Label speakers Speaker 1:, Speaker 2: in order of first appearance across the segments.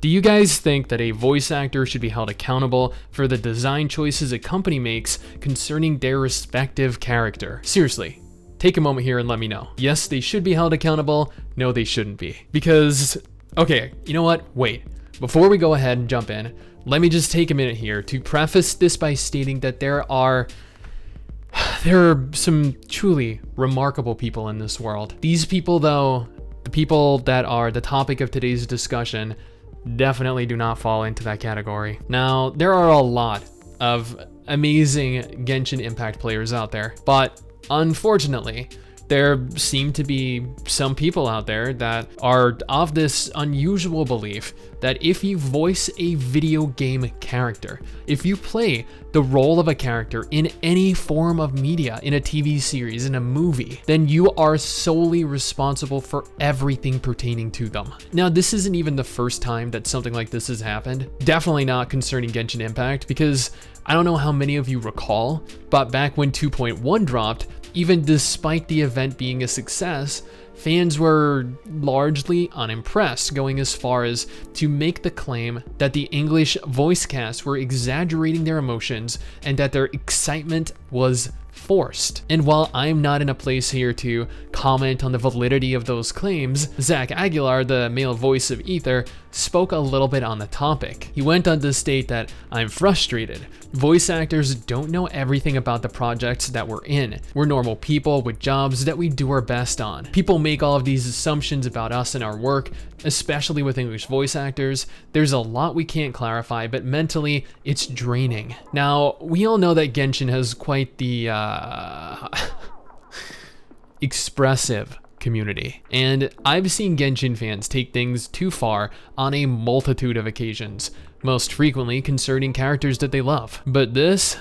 Speaker 1: Do you guys think that a voice actor should be held accountable for the design choices a company makes concerning their respective character? Seriously, take a moment here and let me know. Yes, they should be held accountable. No, they shouldn't be. Because, okay, you know what? Wait. Before we go ahead and jump in, let me just take a minute here to preface this by stating that there are some truly remarkable people in this world. These people, though, the people that are the topic of today's discussion, definitely do not fall into that category. Now, there are a lot of amazing Genshin Impact players out there, but unfortunately, there seem to be some people out there that are of this unusual belief that if you voice a video game character, if you play the role of a character in any form of media, in a TV series, in a movie, then you are solely responsible for everything pertaining to them. Now, this isn't even the first time that something like this has happened. Definitely not concerning Genshin Impact, because I don't know how many of you recall, but back when 2.1 dropped, even despite the event being a success, fans were largely unimpressed, going as far as to make the claim that the English voice casts were exaggerating their emotions and that their excitement was forced. And while I'm not in a place here to comment on the validity of those claims, Zach Aguilar, the male voice of Ether, spoke a little bit on the topic. He went on to state that, "I'm frustrated. Voice actors don't know everything about the projects that we're in. We're normal people with jobs that we do our best on. People make all of these assumptions about us and our work, especially with English voice actors. There's a lot we can't clarify, but mentally, it's draining." Now, we all know that Genshin has quite the expressive community, and I've seen Genshin fans take things too far on a multitude of occasions, most frequently concerning characters that they love. But this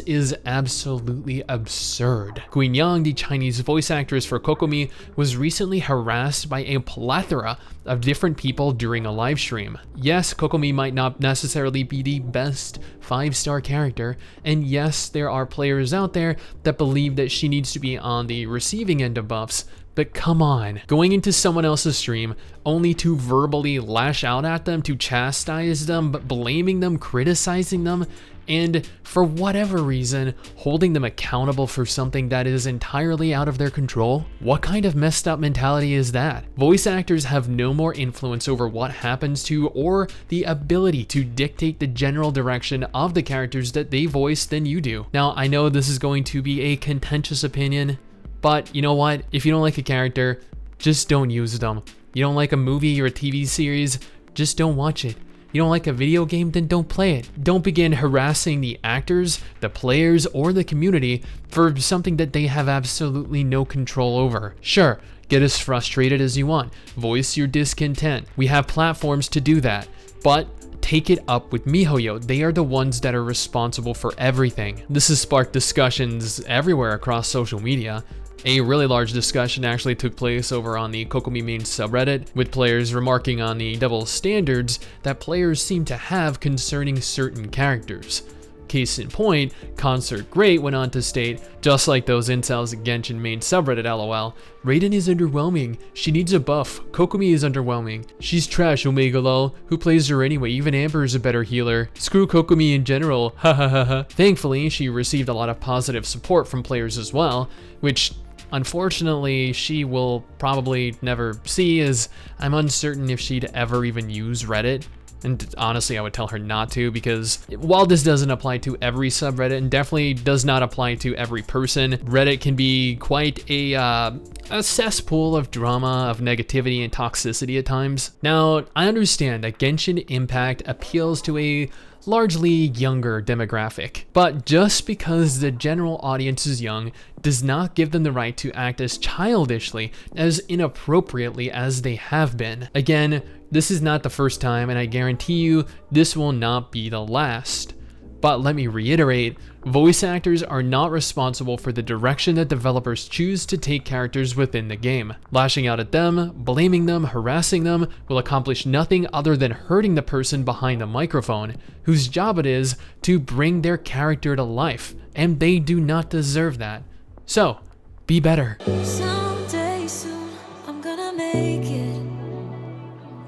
Speaker 1: is absolutely absurd. Queen Yang, the Chinese voice actress for Kokomi, was recently harassed by a plethora of different people during a live stream. Yes, Kokomi might not necessarily be the best 5-star character, and yes, there are players out there that believe that she needs to be on the receiving end of buffs, but come on, going into someone else's stream only to verbally lash out at them, to chastise them, but blaming them, criticizing them, and for whatever reason, holding them accountable for something that is entirely out of their control? What kind of messed up mentality is that? Voice actors have no more influence over what happens to or the ability to dictate the general direction of the characters that they voice than you do. Now, I know this is going to be a contentious opinion, but you know what? If you don't like a character, just don't use them. You don't like a movie or a TV series, just don't watch it. You don't like a video game, then don't play it. Don't begin harassing the actors, the players, or the community for something that they have absolutely no control over. Sure, get as frustrated as you want. Voice your discontent. We have platforms to do that, but take it up with MiHoYo. They are the ones that are responsible for everything. This has sparked discussions everywhere across social media. A really large discussion actually took place over on the Kokomi main subreddit, with players remarking on the double standards that players seem to have concerning certain characters. Case in point, Concert Great went on to state, "Just like those incels at Genshin main subreddit lol, Raiden is underwhelming, she needs a buff, Kokomi is underwhelming, she's trash Omega lol, who plays her anyway, even Amber is a better healer, screw Kokomi in general, ha ha ha ha." Thankfully, she received a lot of positive support from players as well, which unfortunately she will probably never see, as I'm uncertain if she'd ever even use Reddit. And honestly, I would tell her not to, because while this doesn't apply to every subreddit and definitely does not apply to every person, Reddit can be quite a cesspool of drama, of negativity and toxicity at times. Now, I understand that Genshin Impact appeals to a largely younger demographic, but just because the general audience is young does not give them the right to act as childishly, as inappropriately as they have been. Again, this is not the first time, and I guarantee you this will not be the last. But let me reiterate, voice actors are not responsible for the direction that developers choose to take characters within the game. Lashing out at them, blaming them, harassing them will accomplish nothing other than hurting the person behind the microphone, whose job it is to bring their character to life, and they do not deserve that. So, be better.
Speaker 2: Someday soon, I'm gonna make it.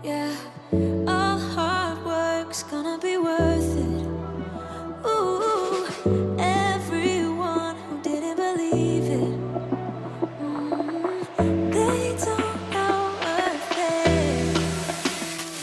Speaker 2: Yeah. worth